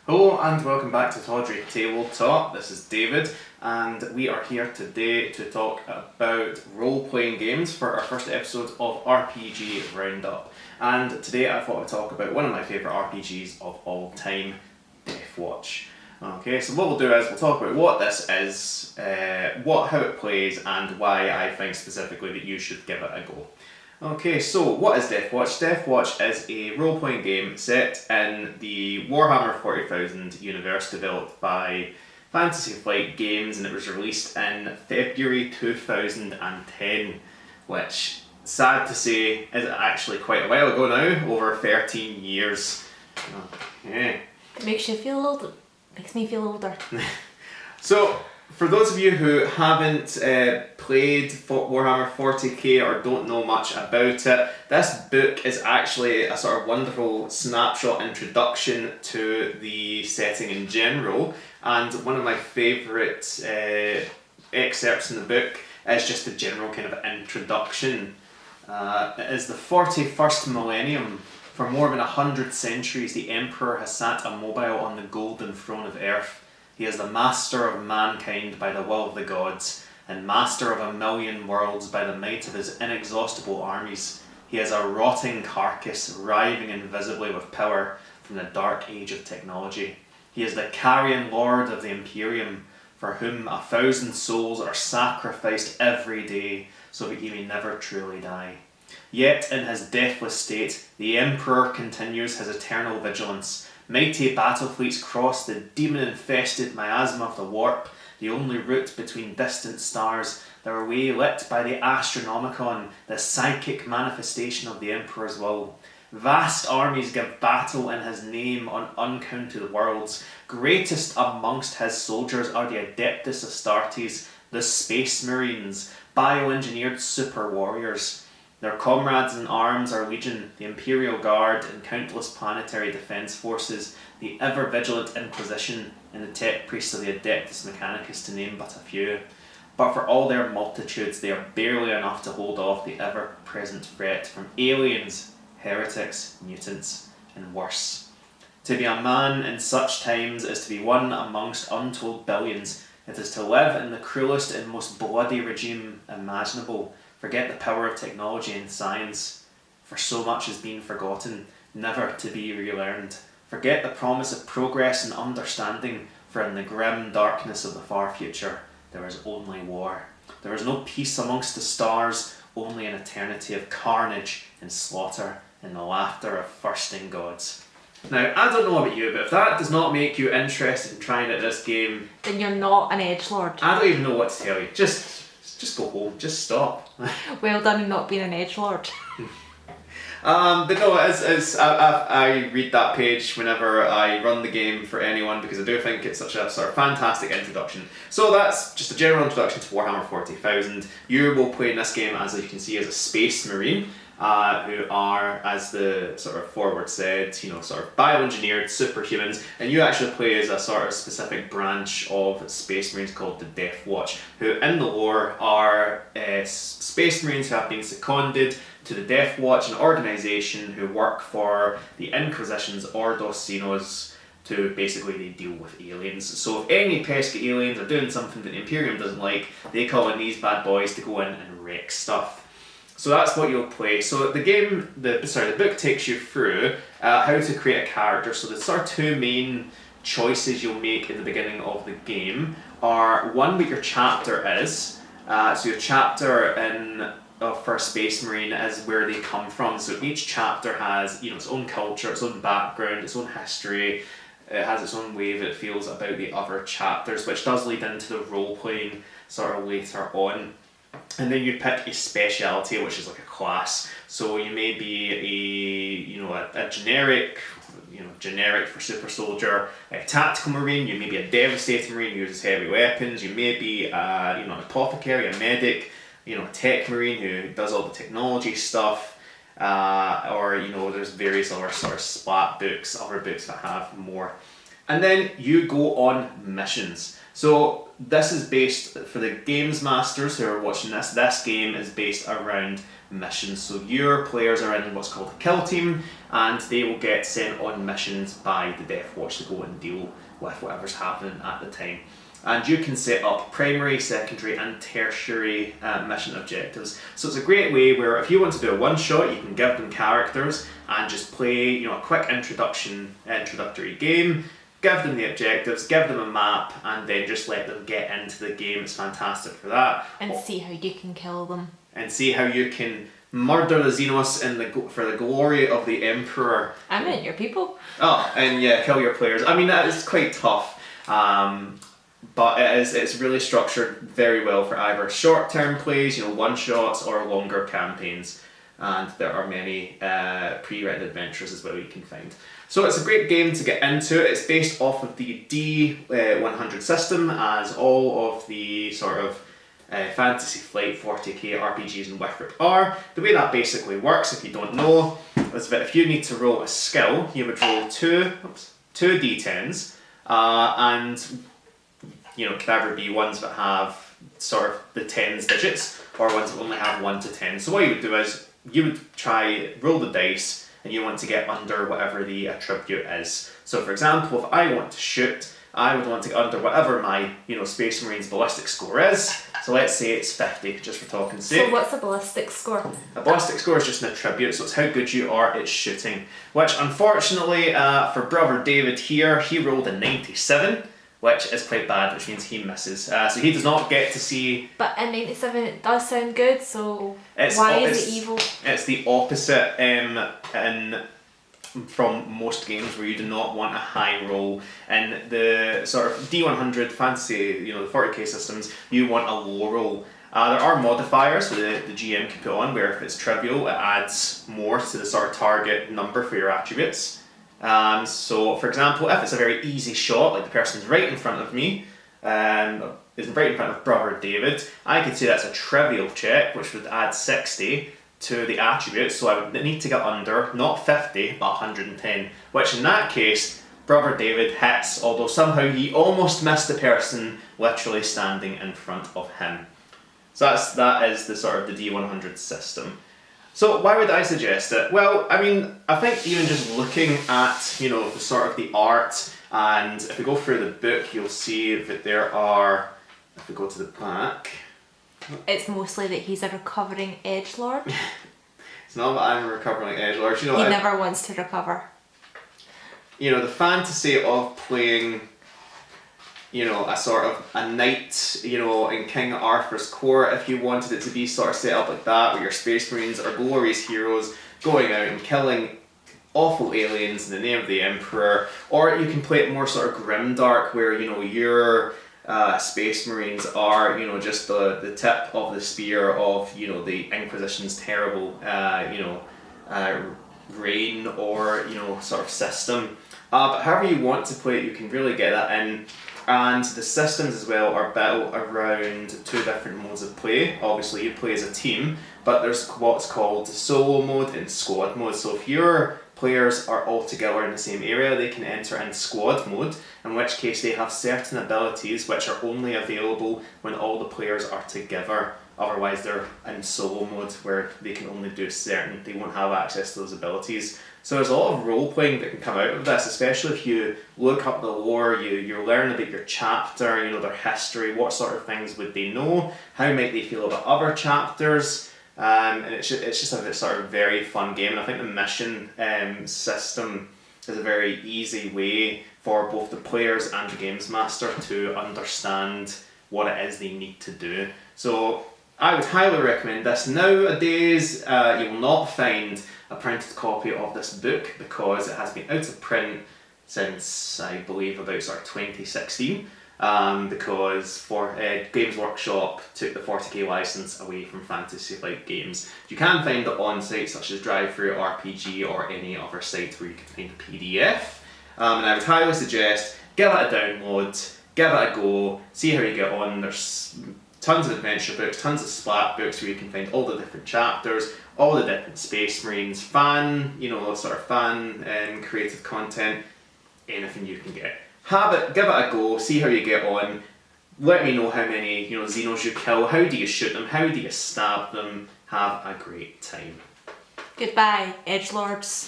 Hello and welcome back to Tawdry Tabletop. This is David and we are here today to talk about role-playing games for our first episode of RPG Roundup. And today I thought I'd talk about one of my favourite RPGs of all time, Deathwatch. Okay, so what we'll do is we'll talk about what this is, how it plays, and why I think specifically that you should give it a go. Okay, so what is Deathwatch? Deathwatch is a role-playing game set in the Warhammer 40,000 universe developed by Fantasy Flight Games, and it was released in February 2010, which, sad to say, is actually quite a while ago now, over 13 years. Okay. It makes me feel older. So, for those of you who haven't played Warhammer 40k or don't know much about it, this book is actually a sort of wonderful snapshot introduction to the setting in general, and one of my favourite excerpts in the book is just the general kind of introduction. It is the 41st millennium. For more than 100 centuries, the Emperor has sat immobile on the golden throne of Earth. He is the master of mankind by the will of the gods, and master of 1,000,000 worlds by the might of his inexhaustible armies. He is a rotting carcass, writhing invisibly with power from the dark age of technology. He is the carrion lord of the Imperium, for whom 1,000 souls are sacrificed every day, so that he may never truly die. Yet, in his deathless state, the Emperor continues his eternal vigilance. Mighty battle fleets cross the demon-infested miasma of the warp, the only route between distant stars, their way lit by the Astronomicon, the psychic manifestation of the Emperor's will. Vast armies give battle in his name on uncounted worlds. Greatest amongst his soldiers are the Adeptus Astartes, the Space Marines, bioengineered super warriors. Their comrades in arms are Legion, the Imperial Guard, and countless planetary defence forces, the ever-vigilant Inquisition, and the tech priests of the Adeptus Mechanicus, to name but a few. But for all their multitudes, they are barely enough to hold off the ever-present threat from aliens, heretics, mutants, and worse. To be a man in such times is to be one amongst untold billions. It is to live in the cruelest and most bloody regime imaginable. Forget the power of technology and science, for so much has been forgotten, never to be relearned. Forget the promise of progress and understanding, for in the grim darkness of the far future, there is only war. There is no peace amongst the stars, only an eternity of carnage and slaughter and the laughter of thirsting gods. Now, I don't know about you, but if that does not make you interested in trying out this game, then you're not an edgelord. I don't even know what to tell you. Just go home. Just stop. Well done in not being an edgelord. But no, I read that page whenever I run the game for anyone, because I do think it's such a sort of fantastic introduction. So that's just a general introduction to Warhammer 40,000. You will play in this game, as you can see, as a Space Marine, who are, as the sort of forward said, sort of bioengineered superhumans, and you actually play as a sort of specific branch of Space Marines called the Deathwatch, who in the lore are Space Marines who have been seconded to the Deathwatch, an organisation who work for the Inquisition's Ordos Sinos, to basically they deal with aliens. So if any pesky aliens are doing something that the Imperium doesn't like, they call in these bad boys to go in and wreck stuff. So that's what you'll play. So the book takes you through how to create a character. So the sort of two main choices you'll make in the beginning of the game are, one, what your chapter is. So your chapter for a Space Marine is where they come from. So each chapter has its own culture, its own background, its own history. It has its own way that it feels about the other chapters, which does lead into the role-playing sort of later on. And then you pick a speciality, which is like a class. So you may be a generic for super soldier, a tactical marine. You may be a devastating marine who uses heavy weapons. You may be an apothecary, a medic, a tech marine who does all the technology stuff. Or there's various other sort of splat books, other books that have more. And then you go on missions. So this is based, for the games masters who are watching this game is based around missions. So your players are in what's called a kill team, and they will get sent on missions by the Deathwatch to go and deal with whatever's happening at the time. And you can set up primary, secondary and tertiary mission objectives. So it's a great way where if you want to do a one shot, you can give them characters and just play a quick introductory game, give them the objectives, give them a map, and then just let them get into the game. It's fantastic for that. And see how you can kill them. And see how you can murder the Xenos for the glory of the Emperor. I meant your people. Oh, and yeah, kill your players. I mean, that is quite tough. But it's really structured very well for either short-term plays, one-shots, or longer campaigns. And there are many pre-written adventures as well you can find. So it's a great game to get into. It's based off of the D100 system, as all of the sort of Fantasy Flight 40k RPGs in Withroot are. The way that basically works, if you don't know, is that if you need to roll a skill, you would roll two d10s, and could either be ones that have sort of the tens digits, or ones that only have 1 to 10. So what you would do is, you would roll the dice, and you want to get under whatever the attribute is. So for example, if I want to shoot, I would want to get under whatever my, Space Marine's ballistic score is. So let's say it's 50, just for talking sake. So what's a ballistic score? A ballistic score is just an attribute, so it's how good you are at shooting. Which unfortunately, for Brother David here, he rolled a 97, which is quite bad, which means he misses. So he does not get to see... But a 97, it does sound good, so why is it evil? It's the opposite from most games where you do not want a high roll. In the sort of D100 fantasy, the 40k systems, you want a low roll. There are modifiers that the GM can put on where if it's trivial, it adds more to the sort of target number for your attributes. So, for example, if it's a very easy shot, like the person's right in front of me, is right in front of Brother David, I could say that's a trivial check, which would add 60 to the attribute, so I would need to get under, not 50, but 110, which in that case, Brother David hits, although somehow he almost missed the person literally standing in front of him. So that is the sort of the D100 system. So why would I suggest it? Well, I mean, I think even just looking at, the sort of the art, and if we go through the book, you'll see that there are, if we go to the back... It's mostly that he's a recovering edgelord. It's not that I'm a recovering edgelord. He never wants to recover. The fantasy of playing, a sort of a knight, in King Arthur's court, if you wanted it to be sort of set up like that, where your Space Marines are glorious heroes going out and killing awful aliens in the name of the Emperor, or you can play it more sort of grimdark, where your Space Marines are, just the tip of the spear of, the Inquisition's terrible, reign or, sort of system. But however you want to play it, you can really get that in. And the systems as well are built around two different modes of play. Obviously, you play as a team, but there's what's called solo mode and squad mode. So if your players are all together in the same area, they can enter in squad mode, in which case they have certain abilities which are only available when all the players are together. Otherwise they're in solo mode where they can only do they won't have access to those abilities. So there's a lot of role playing that can come out of this, especially if you look up the lore, you learn about your chapter, their history, what sort of things would they know, how might they feel about other chapters. And it's just a sort of very fun game, and I think the mission system is a very easy way for both the players and the games master to understand what it is they need to do. So I would highly recommend this. Nowadays, you will not find a printed copy of this book because it has been out of print since, I believe, about sort of 2016. Because Games Workshop took the 40k license away from Fantasy Flight Games. You can find it on sites such as Drive-Thru RPG or any other site where you can find a PDF. And I would highly suggest give it a download, give it a go, see how you get on. There's tons of adventure books, tons of splat books where you can find all the different chapters, all the different Space Marines, fan creative content, anything you can get. Have it, give it a go, see how you get on. Let me know how many Xenos you kill. How do you shoot them? How do you stab them? Have a great time. Goodbye, edgelords.